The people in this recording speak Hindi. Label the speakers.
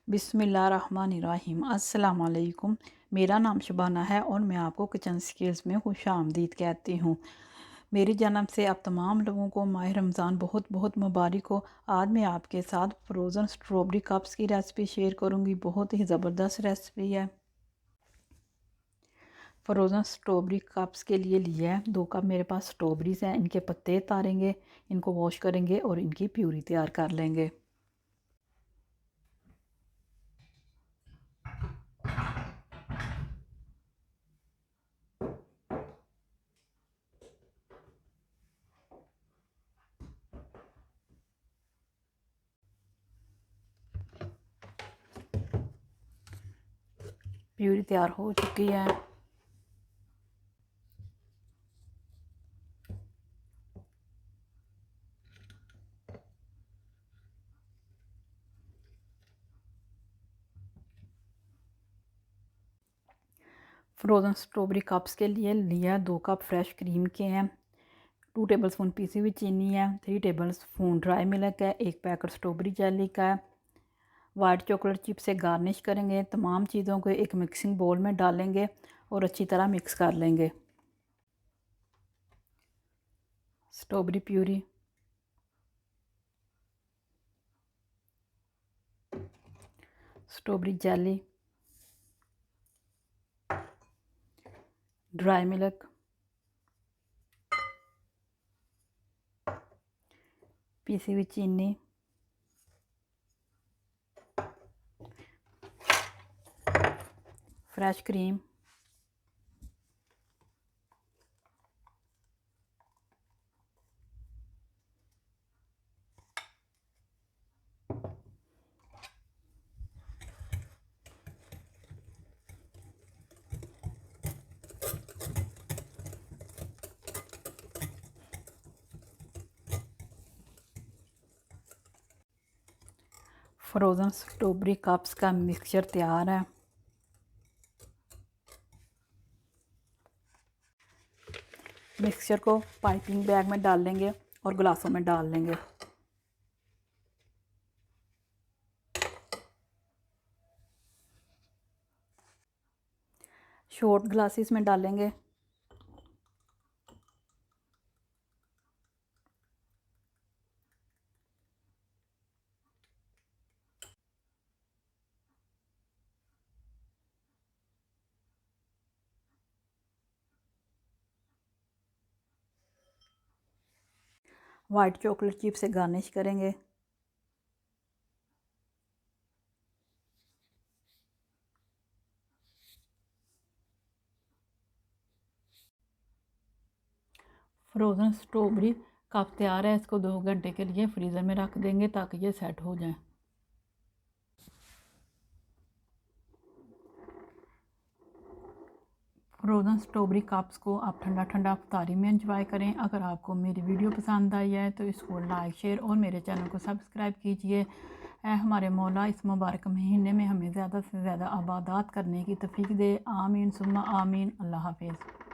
Speaker 1: बिस्मिल्लाहिर्रहमानिर्रहीम। अस्सलाम वालेकुम। मेरा नाम शबाना है और मैं आपको किचन स्किल्स में खुशामदीद कहती हूँ। मेरी जन्म से आप तमाम लोगों को माह रमज़ान बहुत बहुत मुबारक हो। आज मैं आपके साथ फ्रोज़न स्ट्रॉबेरी कप्स की रेसिपी शेयर करूँगी। बहुत ही ज़बरदस्त रेसिपी है। फ्रोज़न स्ट्रॉबेरी कप्स के लिए लिया है 2 कप मेरे पास स्ट्रॉबेरीज़ हैं। इनके पत्ते उतारेंगे, इनको वॉश करेंगे और इनकी प्यूरी तैयार कर लेंगे। प्यूरी तैयार हो चुकी है। फ्रोज़न स्ट्रॉबेरी कप्स के लिए लिया 2 कप फ्रेश क्रीम के हैं, 2 टेबलस्पून पीसी हुई चीनी है, 3 टेबलस्पून ड्राई मिल्क है, 1 पैकेट स्ट्रॉबेरी जेली का है। वाइट चॉकलेट चिप से गार्निश करेंगे। तमाम चीज़ों को एक मिक्सिंग बोल में डालेंगे और अच्छी तरह मिक्स कर लेंगे। Strawberry puree, strawberry jelly, dry milk, PC हुई चीनी, fresh cream, frozen strawberry cups का मिक्सचर तैयार है। मिक्सचर को पाइपिंग बैग में डाल लेंगे और गिलासों में डाल लेंगे। शॉर्ट ग्लासेस में डालेंगे। वाइट चॉकलेट चिप से गार्निश करेंगे। फ्रोज़न स्ट्रॉबेरी कप तैयार है। इसको 2 घंटे के लिए फ्रीज़र में रख देंगे ताकि ये सेट हो जाए। फ्रोज़न स्ट्रॉबेरी कप्स को आप ठंडा ठंडा इफ्तारी में एंजॉय करें। अगर आपको मेरी वीडियो पसंद आई है तो इसको लाइक शेयर और मेरे चैनल को सब्सक्राइब कीजिए। हमारे मौला इस मुबारक महीने में हमें ज़्यादा से ज़्यादा इबादत करने की तौफीक दे। आमीन सुम्मा आमीन। अल्लाह हाफिज़।